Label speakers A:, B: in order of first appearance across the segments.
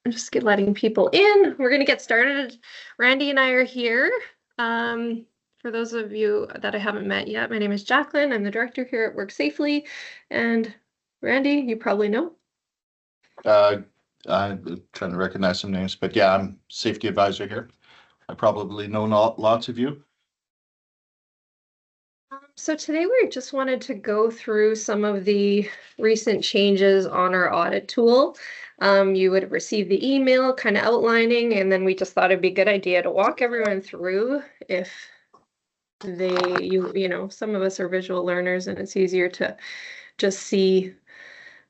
A: I'm just letting people in. We're going to get started. Randy and I are here. For those of you that I haven't met yet, my name is Jacqueline. I'm the director here at WorkSafely. And Randy, you probably know.
B: I'm trying to recognize some names, but yeah, I'm safety advisor here. I probably know lots of you.
A: So today we just wanted to go through some of the recent changes on our audit tool. You would have received the email kind of outlining, and then we just thought it'd be a good idea to walk everyone through if some of us are visual learners and it's easier to just see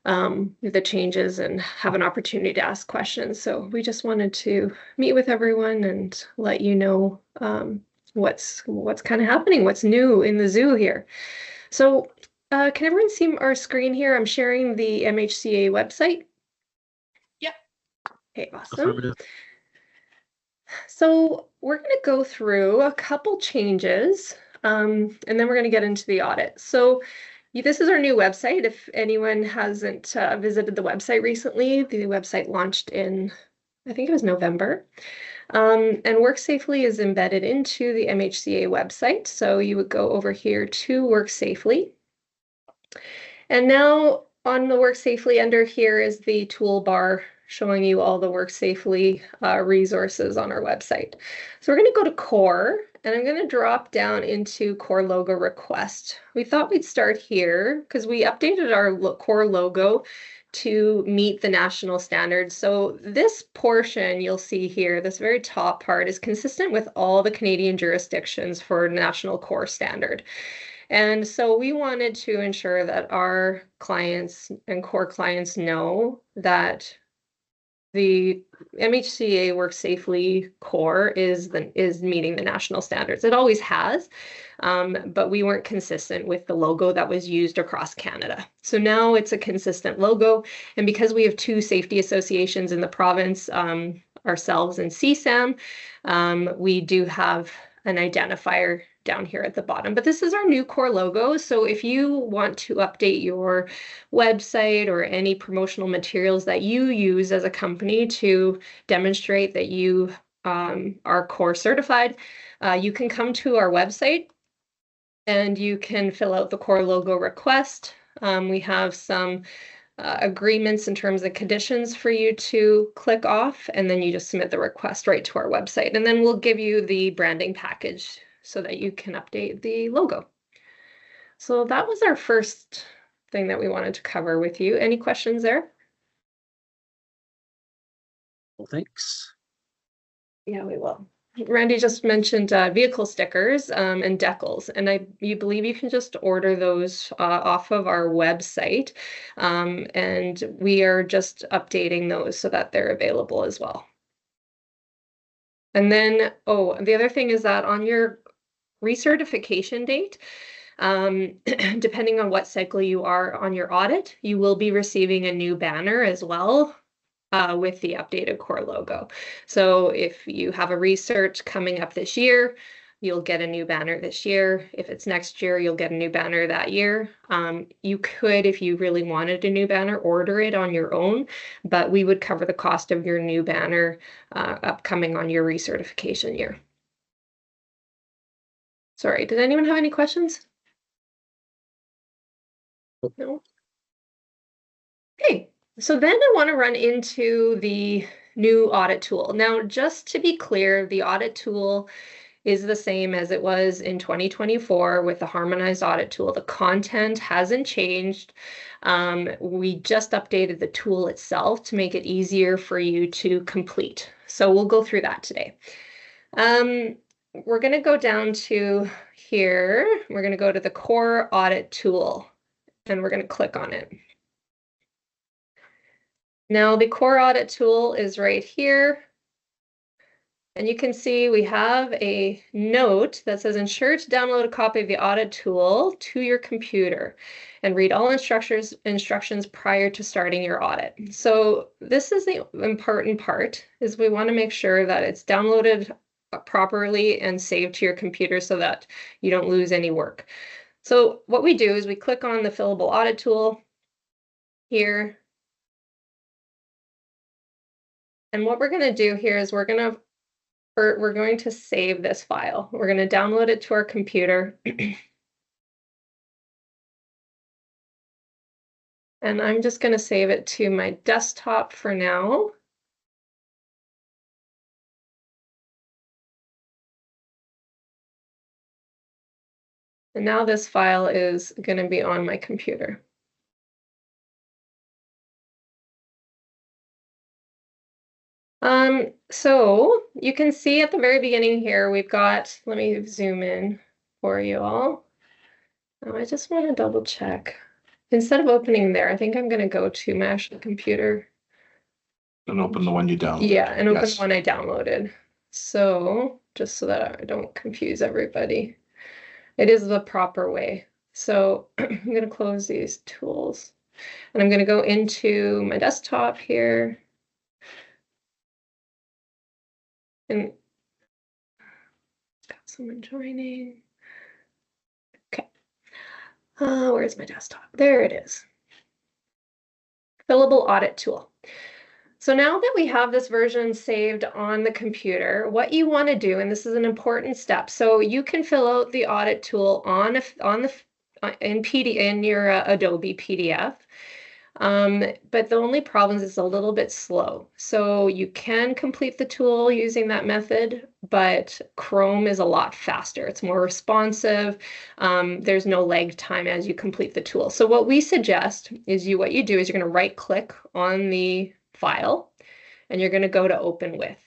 A: the changes and have an opportunity to ask questions. So we just wanted to meet with everyone and let you know what's kind of happening, what's new in the zoo here. So can everyone see our screen here? I'm sharing the MHCA website.
C: Yep.
A: Okay, awesome. So we're going to go through a couple changes, and then we're going to get into the audit. So this is our new website. If anyone hasn't visited the website recently, the website launched in, I think it was November. And WorkSafely is embedded into the MHCA website. So you would go over here to WorkSafely. And now on the WorkSafely under here is the toolbar showing you all the WorkSafely resources on our website. So we're going to go to COR, and I'm going to drop down into COR logo request. We thought we'd start here because we updated our COR logo to meet the national standards. So this portion you'll see here, this very top part, is consistent with all the Canadian jurisdictions for national COR standard. And so we wanted to ensure that our clients and COR clients know that the MHCA WorkSafely COR is meeting the national standards. It always has, but we weren't consistent with the logo that was used across Canada. So now it's a consistent logo, and because we have two safety associations in the province, ourselves and CSAM, we do have an identifier down here at the bottom. But this is our new COR logo. So if you want to update your website or any promotional materials that you use as a company to demonstrate that you are COR certified, you can come to our website and you can fill out the COR logo request. We have some agreements in terms of conditions for you to click off, and then you just submit the request right to our website. And then we'll give you the branding package so that you can update the logo. So that was our first thing that we wanted to cover with you. Any questions there?
C: Well, thanks.
A: Yeah, we will. Randy just mentioned vehicle stickers and decals, and you believe you can just order those off of our website, and we are just updating those so that they're available as well. And then, the other thing is that on your recertification date, depending on what cycle you are on your audit, you will be receiving a new banner as well. With the updated COR logo. So if you have a research coming up this year, you'll get a new banner this year. If it's next year, you'll get a new banner that year. You could, if you really wanted a new banner, order it on your own, but we would cover the cost of your new banner upcoming on your recertification year. Sorry, did anyone have any questions? No? Okay. So then I want to run into the new audit tool. Now, just to be clear, the audit tool is the same as it was in 2024 with the harmonized audit tool. The content hasn't changed. We just updated the tool itself to make it easier for you to complete. So we'll go through that today. We're going to go down to here. We're going to go to the COR Audit Tool, and we're going to click on it. Now the COR Audit Tool is right here. And you can see we have a note that says ensure to download a copy of the audit tool to your computer and read all instructions prior to starting your audit. So this is the important part, is we want to make sure that it's downloaded properly and saved to your computer so that you don't lose any work. So what we do is we click on the fillable audit tool here. And what we're going to do here is we're going to save this file. We're going to download it to our computer. And I'm just going to save it to my desktop for now. And now this file is going to be on my computer. So you can see at the very beginning here, we've got, let me zoom in for you all. Oh, I just want to double check. Instead of opening there, I think I'm going to go to my actual computer.
B: And open the one you downloaded.
A: Yeah, and open the one I downloaded. So just so that I don't confuse everybody. It is the proper way. So I'm going to close these tools. And I'm going to go into my desktop here. And got someone joining. Okay. Where's my desktop? There it is. Fillable audit tool. So now that we have this version saved on the computer, what you want to do, and this is an important step, so you can fill out the audit tool in your Adobe PDF. But the only problem is it's a little bit slow. So you can complete the tool using that method, but Chrome is a lot faster. It's more responsive. There's no lag time as you complete the tool. So what we suggest is what you do is you're going to right click on the file and you're going to go to open with.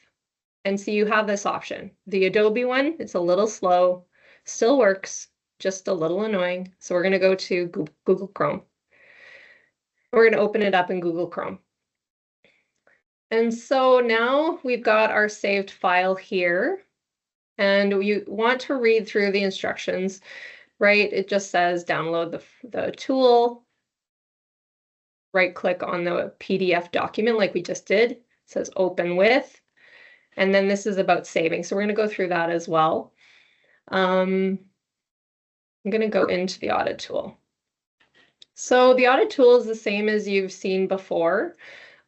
A: And so you have this option. The Adobe one, it's a little slow, still works, just a little annoying. So we're going to go to Google Chrome. We're going to open it up in Google Chrome. And so now we've got our saved file here. And you want to read through the instructions, right? It just says download the tool, right click on the PDF document like we just did. It says open with. And then this is about saving. So we're going to go through that as well. I'm going to go into the audit tool. So the audit tool is the same as you've seen before.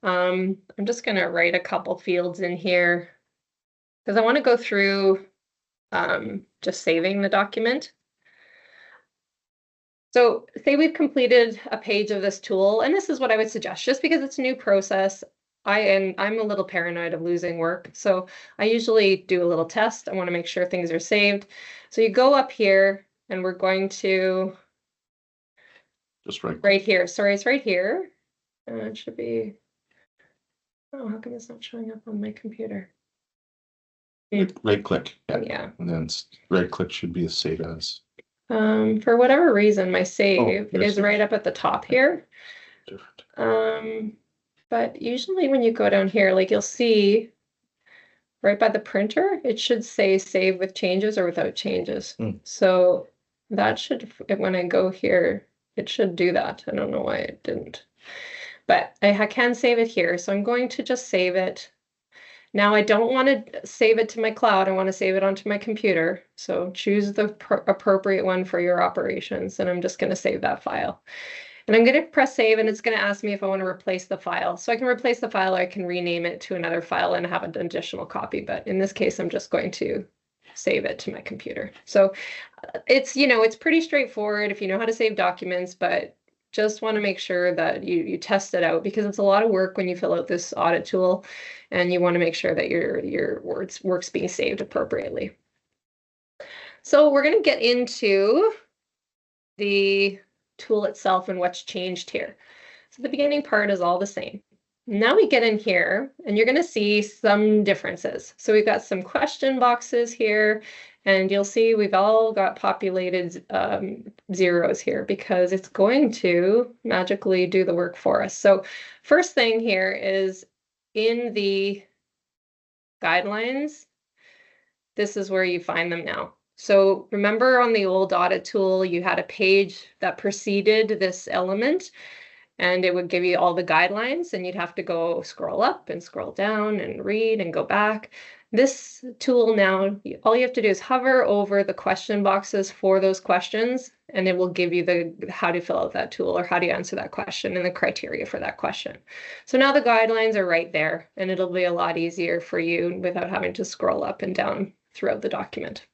A: I'm just going to write a couple fields in here because I want to go through just saving the document. So say we've completed a page of this tool, and this is what I would suggest, just because it's a new process. I'm a little paranoid of losing work, so I usually do a little test. I want to make sure things are saved. So you go up here, and we're going to
B: just right
A: here. Sorry, it's right here. It should be. Oh, how come it's not showing up on my computer?
B: Right click.
A: Yeah.
B: And then right click should be a save as.
A: For whatever reason, my save is right up at the top here.
B: Different.
A: But usually when you go down here, like you'll see right by the printer, it should say save with changes or without changes. So that should, when I go here, it should do that. I don't know why it didn't. But I can save it here. So I'm going to just save it. Now I don't want to save it to my cloud. I want to save it onto my computer. So choose the appropriate one for your operations. And I'm just going to save that file. And I'm going to press save, and it's going to ask me if I want to replace the file. So I can replace the file, or I can rename it to another file and have an additional copy. But in this case, I'm just going to save it to my computer. So it's, it's pretty straightforward if you know how to save documents, but just want to make sure that you test it out, because it's a lot of work when you fill out this audit tool, and you want to make sure that your work's being saved appropriately. So we're going to get into the tool itself and what's changed here. So the beginning part is all the same. Now we get in here and you're going to see some differences. So we've got some question boxes here, and you'll see we've all got populated zeros here because it's going to magically do the work for us. So first thing here is in the guidelines, this is where you find them now. So remember on the old audit tool, you had a page that preceded this element. and it would give you all the guidelines, and you'd have to go scroll up and scroll down and read and go back. This tool now, all you have to do is hover over the question boxes for those questions, and it will give you the how to fill out that tool or how to answer that question and the criteria for that question. So now the guidelines are right there, and it'll be a lot easier for you without having to scroll up and down throughout the document.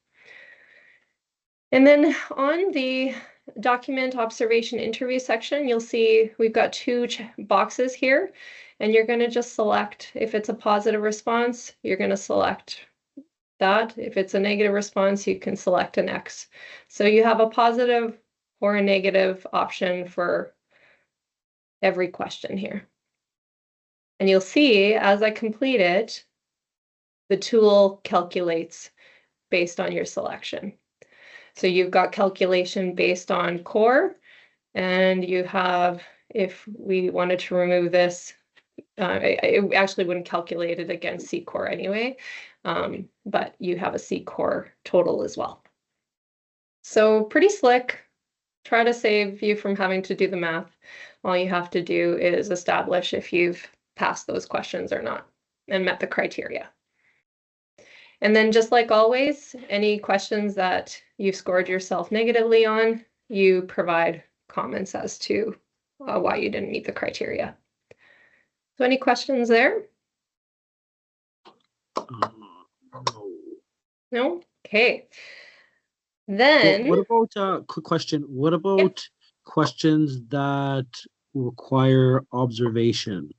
A: And then on the document observation interview section, you'll see we've got two boxes here, and you're going to just select if it's a positive response, you're going to select that. If it's a negative response, you can select an X. So you have a positive or a negative option for every question here. And you'll see as I complete it, the tool calculates based on your selection. So you've got calculation based on core, and you have, if we wanted to remove this, it actually wouldn't calculate it against CCOR anyway, but you have a CCOR total as well. So pretty slick. Try to save you from having to do the math. All you have to do is establish if you've passed those questions or not and met the criteria. And then just like always, any questions that you've scored yourself negatively on, you provide comments as to why you didn't meet the criteria. So any questions there? No? Okay. Then
C: What about quick question? What about questions that require observation?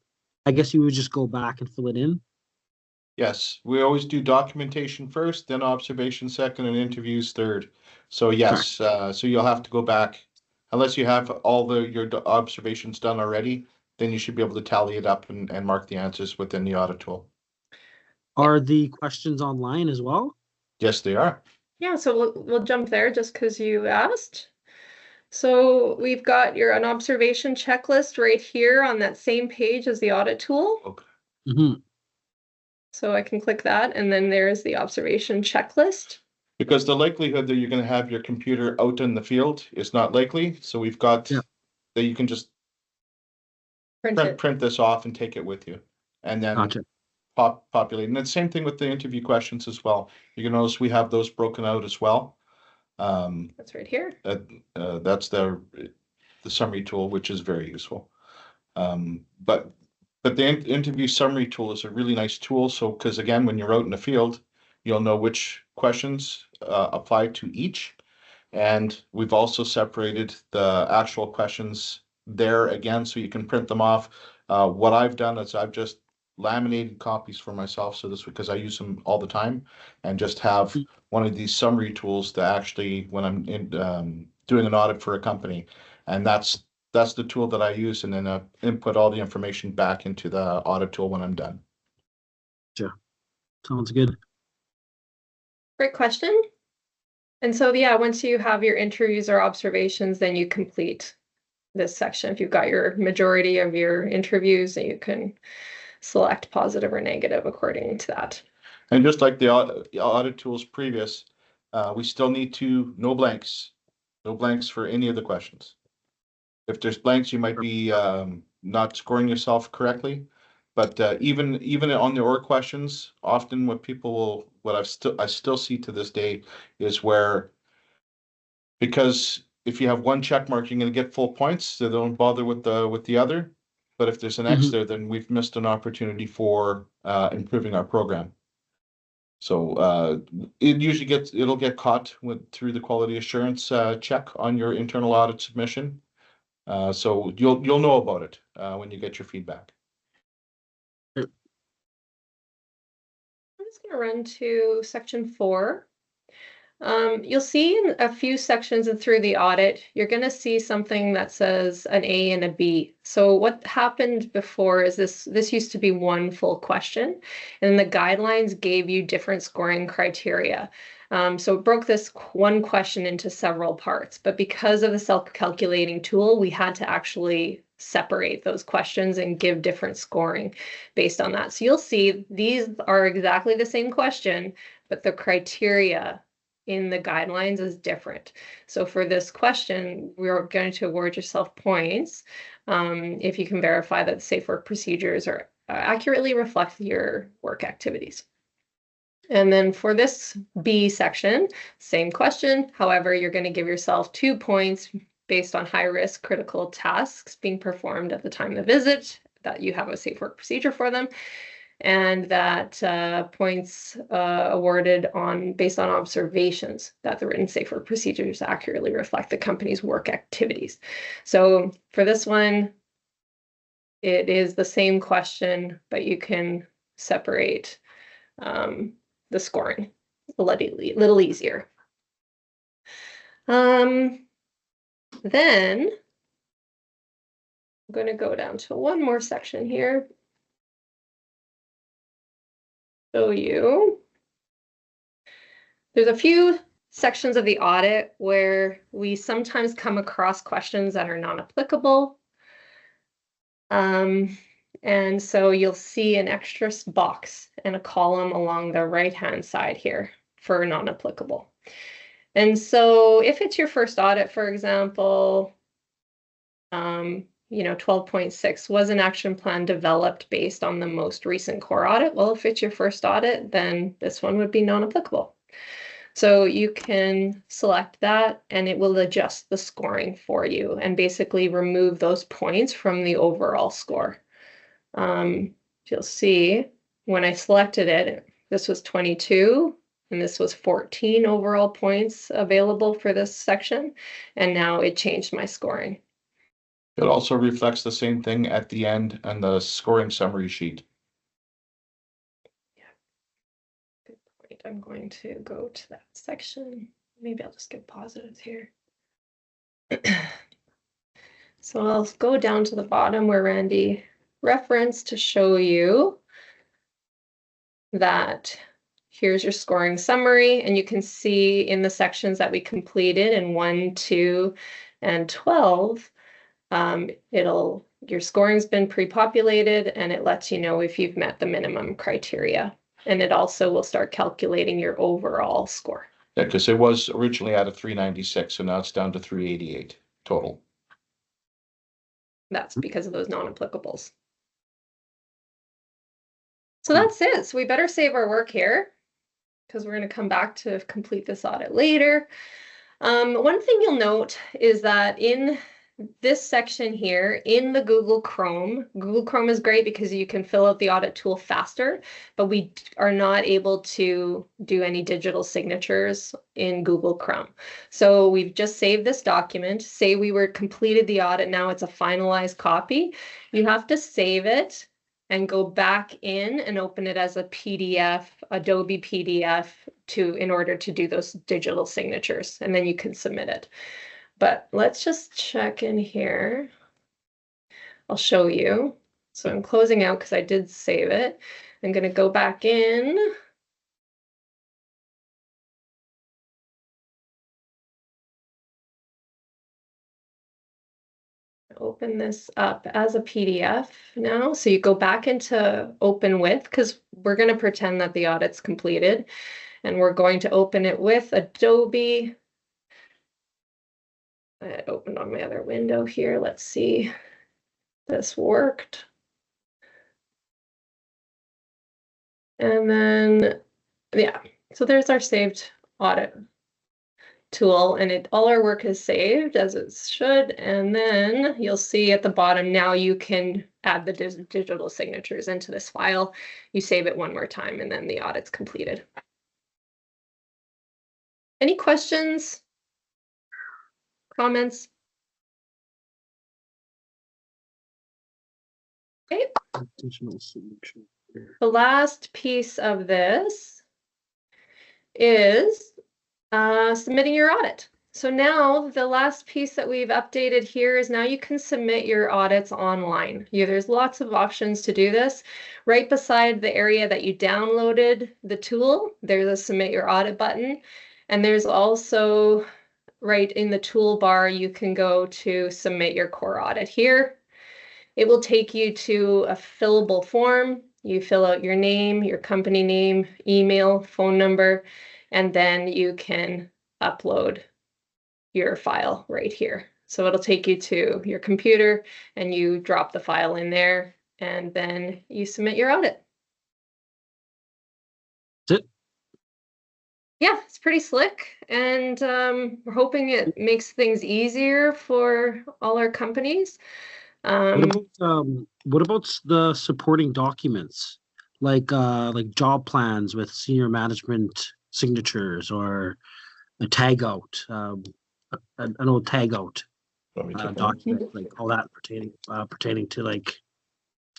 C: I guess you would just go back and fill it in.
B: Yes, we always do documentation first, then observation second, and interviews third. So yes, so you'll have to go back, unless you have all your observations done already, then you should be able to tally it up and mark the answers within the audit tool.
C: Are the questions online as well?
B: Yes, they are.
A: Yeah, so we'll jump there just because you asked. So we've got an observation checklist right here on that same page as the audit tool.
B: Okay.
C: Mm-hmm.
A: So I can click that, and then there's the observation checklist.
B: Because the likelihood that you're going to have your computer out in the field is not likely. So we've got that you can just print this off and take it with you, and then populate. And the same thing with the interview questions as well. You can notice we have those broken out as well.
A: That's right here.
B: That's the summary tool, which is very useful. But the interview summary tool is a really nice tool. So, because again, when you're out in the field, you'll know which questions apply to each. And we've also separated the actual questions there again, so you can print them off. What I've done is I've just laminated copies for myself. So this, because I use them all the time, and just have one of these summary tools to actually, when I'm doing an audit for a company, and that's the tool that I use, and then input all the information back into the audit tool when I'm done.
C: Sure. Sounds good.
A: Great question. And so, yeah, once you have your interviews or observations, then you complete this section. If you've got your majority of your interviews, you can select positive or negative according to that.
B: And just like the audit tools previous, we still need no blanks for any of the questions. If there's blanks, you might be not scoring yourself correctly. But even on the OR questions, often what I still see to this day is where, because if you have one check mark, you're going to get full points, so don't bother with the other. But if there's an X there, then we've missed an opportunity for improving our program. So it'll get caught through the quality assurance check on your internal audit submission. So you'll know about it when you get your feedback.
A: I'm just going to run to section 4. You'll see in a few sections and through the audit, you're going to see something that says an A and a B. So what happened before is this used to be one full question, and the guidelines gave you different scoring criteria. So it broke this one question into several parts, but because of the self-calculating tool, we had to actually separate those questions and give different scoring based on that. So you'll see these are exactly the same question, but the criteria in the guidelines is different. So for this question, we're going to award yourself points if you can verify that the safe work procedures are accurately reflect your work activities. And then for this B section, same question. However, you're going to give yourself 2 points based on high-risk critical tasks being performed at the time of the visit, that you have a safe work procedure for them, and that points awarded based on observations that the written safe work procedures accurately reflect the company's work activities. So for this one, it is the same question, but you can separate the scoring a little easier. Then I'm going to go down to one more section here. Show you. There's a few sections of the audit where we sometimes come across questions that are non-applicable. And so you'll see an extra box and a column along the right-hand side here for non-applicable. And so if it's your first audit, for example, 12.6, was an action plan developed based on the most recent core audit? Well, if it's your first audit, then this one would be non-applicable. So you can select that and it will adjust the scoring for you and basically remove those points from the overall score. You'll see when I selected it, this was 22 and this was 14 overall points available for this section. And now it changed my scoring.
B: It also reflects the same thing at the end on the scoring summary sheet.
A: Yeah, good point. I'm going to go to that section. Maybe I'll just get positives here. So I'll go down to the bottom where Randy referenced to show you that here's your scoring summary, and you can see in the sections that we completed in 1, 2, and 12, your scoring's been pre-populated and it lets you know if you've met the minimum criteria. And it also will start calculating your overall score.
B: Yeah, because it was originally at a 396, so now it's down to 388 total.
A: That's because of those non-applicables. So that's it. So we better save our work here because we're going to come back to complete this audit later. One thing you'll note is that in this section here in the Google Chrome is great because you can fill out the audit tool faster, but we are not able to do any digital signatures in Google Chrome. So we've just saved this document. Say we were completed the audit, now it's a finalized copy. You have to save it and go back in and open it as a PDF, Adobe PDF, in order to do those digital signatures, and then you can submit it. But let's just check in here. I'll show you. So I'm closing out because I did save it. I'm going to go back in. Open this up as a PDF now. So you go back into Open With, because we're going to pretend that the audit's completed. And we're going to open it with Adobe. I opened on my other window here. Let's see if this worked. And then, yeah, so there's our saved audit tool, and all our work is saved as it should. And then you'll see at the bottom now you can add the digital signatures into this file. You save it one more time, and then the audit's completed. Any questions? Comments? Okay.
C: Additional signature.
A: The last piece of this is submitting your audit. So now the last piece that we've updated here is now you can submit your audits online. There's lots of options to do this. Right beside the area that you downloaded the tool, there's a submit your audit button. And there's also right in the toolbar, you can go to submit your core audit here. It will take you to a fillable form. You fill out your name, your company name, email, phone number, and then you can upload your file right here. So it'll take you to your computer and you drop the file in there and then you submit your audit.
C: That's it.
A: Yeah, it's pretty slick, and we're hoping it makes things easier for all our companies.
C: What about the supporting documents, like job plans with senior management signatures or a tag out, an old tag out
B: Want me to take one?
C: document, like all that pertaining to like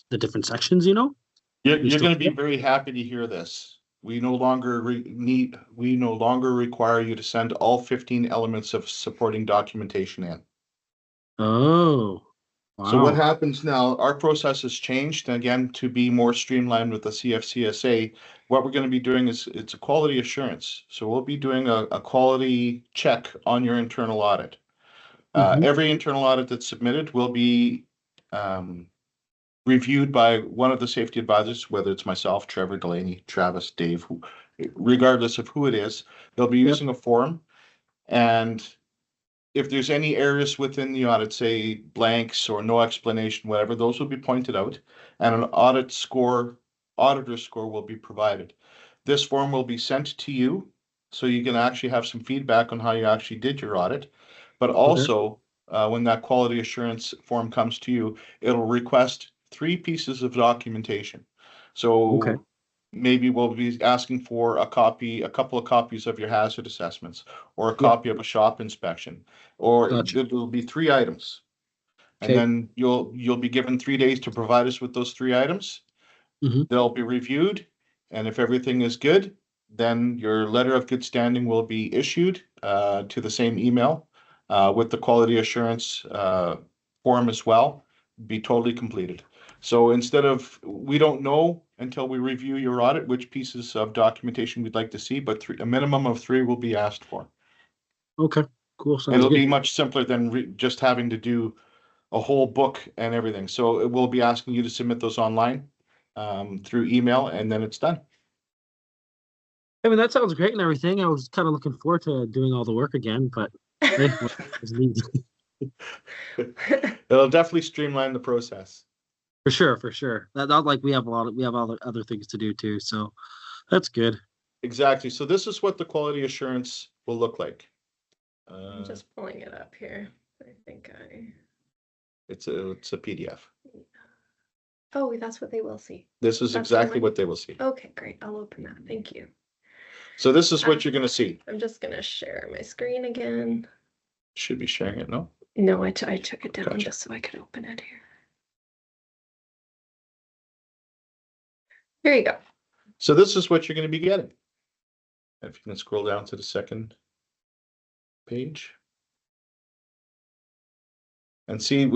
C: the different sections, you know? You
B: You're
C: still
B: going to
C: see
B: be
C: it?
B: very happy to hear this. We no longer require you to send all 15 elements of supporting documentation in.
C: Oh,
B: So what
C: wow.
B: happens now, our process has changed, and again, to be more streamlined with the CFCSA, what we're going to be doing is it's a quality assurance. So we'll be doing a quality check on your internal audit.
C: Mm-hmm.
B: Every internal audit that's submitted will be reviewed by one of the safety advisors, whether it's myself, Trevor, Delaney, Travis, Dave, regardless of who it is. They'll be
C: Yep.
B: using a form, and if there's any errors within the audit, say blanks or no explanation, whatever, those will be pointed out, and an auditor score will be provided. This form will be sent to you, so you can actually have some feedback on how you actually did your audit. But
C: Okay.
B: also, when that quality assurance form comes to you, it'll request 3 pieces of documentation.
C: Okay.
B: So maybe we'll be asking for a couple of copies of your hazard assessments, or a
C: Yep.
B: copy of a shop inspection, or
C: Gotcha.
B: there'll be 3 items. And
C: Okay.
B: then you'll be given 3 days to provide us with those 3 items.
C: Mm-hmm.
B: They'll be reviewed, and if everything is good, then your letter of good standing will be issued to the same email with the quality assurance form as well, be totally completed. So we don't know until we review your audit which pieces of documentation we'd like to see, but a minimum of 3 will be asked for.
C: Okay. Cool.
B: And
C: Sounds
B: it'll be
C: good.
B: much simpler than just having to do a whole book and everything. So it will be asking you to submit those online through email, and then it's done.
C: I mean, that sounds great and everything. I was kind of looking forward to doing all the work again, but hey, what is needed.
B: It'll definitely streamline the process.
C: For sure, for sure. That not like we have other things to do too, so that's good.
B: Exactly. So this is what the quality assurance will look like.
A: I'm just pulling it up here. I think
B: It's a PDF.
A: Oh, that's what they will see.
B: This is
A: That's
B: exactly
A: online?
B: what they will see.
A: Okay, great. I'll open that. Thank you.
B: So this is what you're going to see.
A: I'm just gonna share my screen again.
B: Should be sharing it, no?
A: No, I took it down
B: Gotcha.
A: just so I could open it here. There you go.
B: So this is what you're going to be getting. If you can scroll down to the second page. And see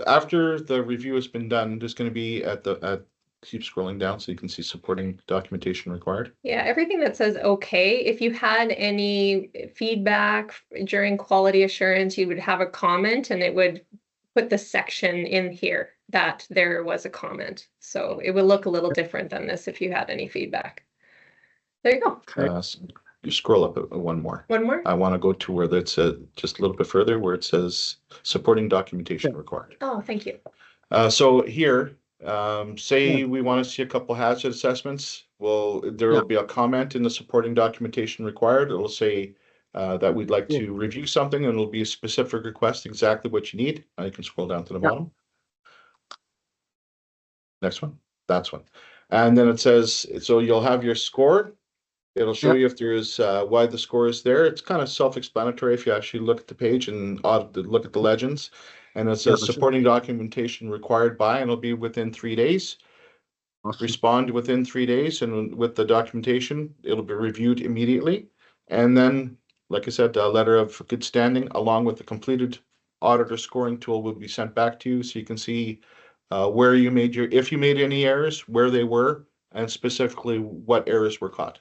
B: after the review has been done, there's going to be keep scrolling down so you can see supporting documentation required.
A: Yeah, everything that says okay. If you had any feedback during quality assurance, you would have a comment and it would put the section in here that there was a comment. So it would look a little different than this if you had any feedback. There you go.
C: Okay.
B: You scroll up one more.
A: One more?
B: I want to go to where that's just a little bit further, where it says supporting documentation required.
A: Oh, thank you.
B: So here, say
C: Yeah.
B: we want to see a couple hazard assessments. Well, there will be a comment in the supporting documentation required. It'll say that we'd like to review something, and it'll be a specific request, exactly what you need. You can scroll down to the bottom. Next one, that's one. And then it says, so you'll have your score. It'll show you if there is why the score is there. It's kind of self-explanatory if you actually look at the page and look at the legends. And it says supporting documentation required by, and it'll be within 3 days.
C: Awesome.
B: Respond within 3 days, and with the documentation, it'll be reviewed immediately. And then, like I said, a letter of good standing along with the completed auditor scoring tool will be sent back to you, so you can see where you made if you made any errors, where they were, and specifically what errors were caught.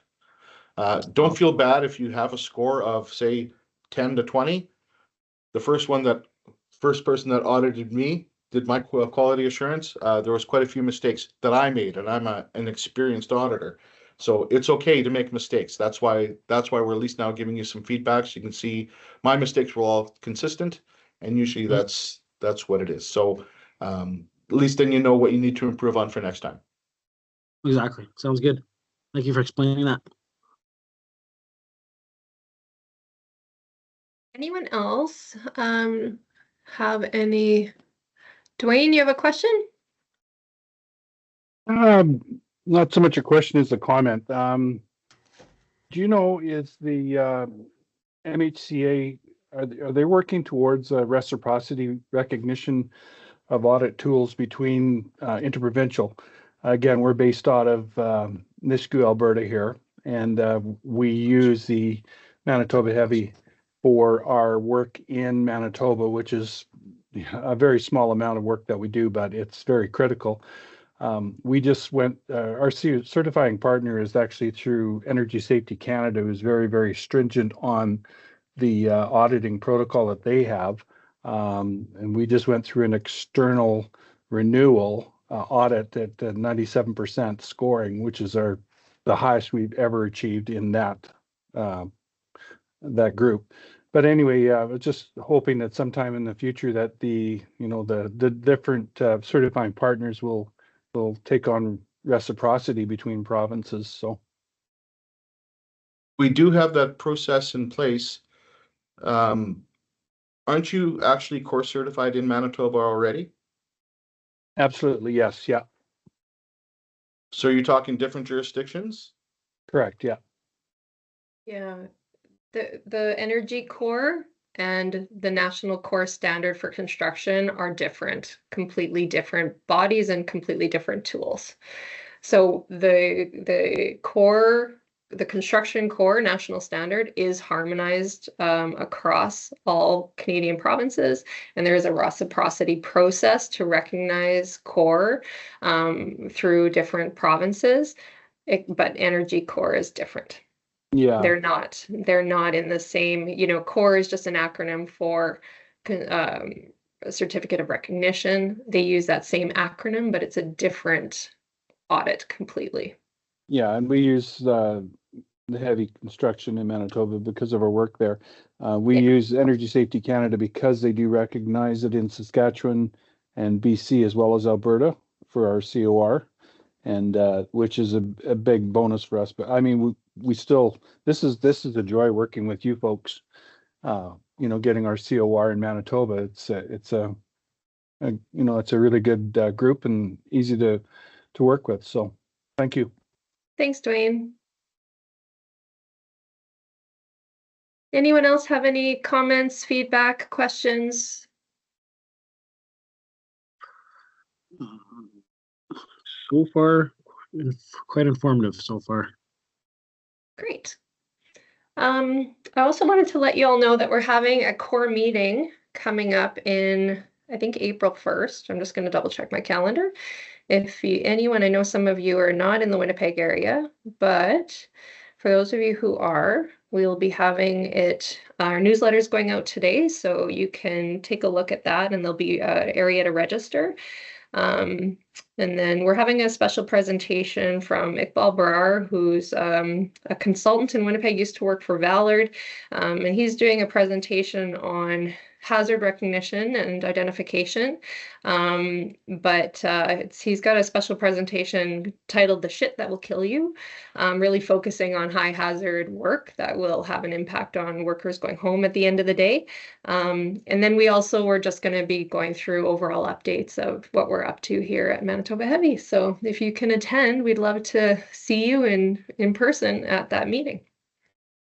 B: Don't feel bad if you have a score of, say, 10 to 20. The first person that audited me did my quality assurance. There was quite a few mistakes that I made, and I'm an experienced auditor. So it's okay to make mistakes. That's why we're at least now giving you some feedback, so you can see my mistakes were all consistent, and usually that's what it is. So at least then you know what you need to improve on for next time.
C: Exactly. Sounds good. Thank you for explaining that.
A: Anyone else have any? Dwayne, you have a question?
D: Not so much a question as a comment. Do you know, is the MHCA, are they working towards reciprocity recognition of audit tools between interprovincial? Again, we're based out of Nisku, Alberta here, and we use the Manitoba Heavy for our work in Manitoba, which is a very small amount of work that we do, but it's very critical. We just went, our certifying partner is actually through Energy Safety Canada, who's very, very stringent on the auditing protocol that they have. And we just went through an external renewal audit at 97% scoring, which is the highest we've ever achieved in that group. But anyway, just hoping that sometime in the future that the different certifying partners will take on reciprocity between provinces. So
B: We do have that process in place. Aren't you actually COR certified in Manitoba already?
D: absolutely, yes, yeah,
B: So you're talking different jurisdictions?
D: correct, yeah.
A: Yeah, the Energy Core and the National Core Standard for Construction are different, completely different bodies and completely different tools. So the core, the construction core national standard is harmonized across all Canadian provinces, and there is a reciprocity process to recognize core through different provinces. But Energy Core is different.
D: Yeah,
A: They're not in the same, CORE is just an acronym for a certificate of recognition. They use that same acronym, but it's a different audit completely.
D: yeah, and we use the heavy construction in Manitoba because of our work there. We use Energy Safety Canada because they do recognize it in Saskatchewan and BC as well as Alberta for our COR, and which is a big bonus for us. But I mean, we still, this is a joy working with you folks. Getting our COR in Manitoba. It's a really good group and easy to work with. So thank you.
A: Thanks, Dwayne. Anyone else have any comments, feedback, questions?
C: So far, quite informative so far.
A: Great. I also wanted to let you all know that we're having a core meeting coming up in, I think, April 1st. I'm just going to double check my calendar. If anyone, I know some of you are not in the Winnipeg area, but for those of you who are, we'll be having it, our newsletter's going out today, so you can take a look at that and there'll be an area to register. And then we're having a special presentation from Iqbal Brar, who's a consultant in Winnipeg, used to work for Ballard, and he's doing a presentation on hazard recognition and identification. But he's got a special presentation titled "The Shit That Will Kill You," really focusing on high hazard work that will have an impact on workers going home at the end of the day. And then we also were just going to be going through overall updates of what we're up to here at Manitoba Heavy. So if you can attend, we'd love to see you in person at that meeting.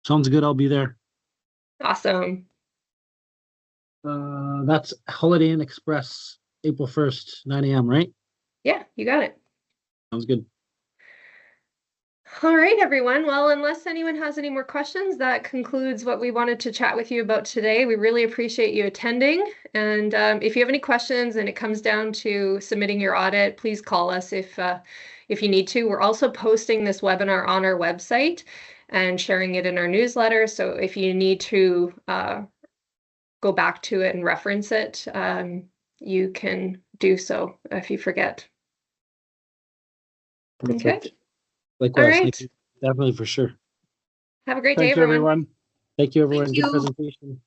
C: Sounds good. I'll be there.
A: Awesome.
C: That's Holiday Inn Express, April 1st, 9 a.m., right?
A: Yeah, you got it.
C: Sounds good.
A: All right, everyone. Well, unless anyone has any more questions, that concludes what we wanted to chat with you about today. We really appreciate you attending. And if you have any questions and it comes down to submitting your audit, please call us if you need to. We're also posting this webinar on our website and sharing it in our newsletter. So if you need to go back to it and reference it, you can do so if you forget.
C: Perfect.
A: Okay.
C: Likewise.
A: All right.
C: Thank you. Definitely, for sure.
A: Have a great day,
D: Thanks,
A: everyone.
D: everyone.
C: Thank you, everyone.
A: Thank
C: Good
A: you.
C: presentation.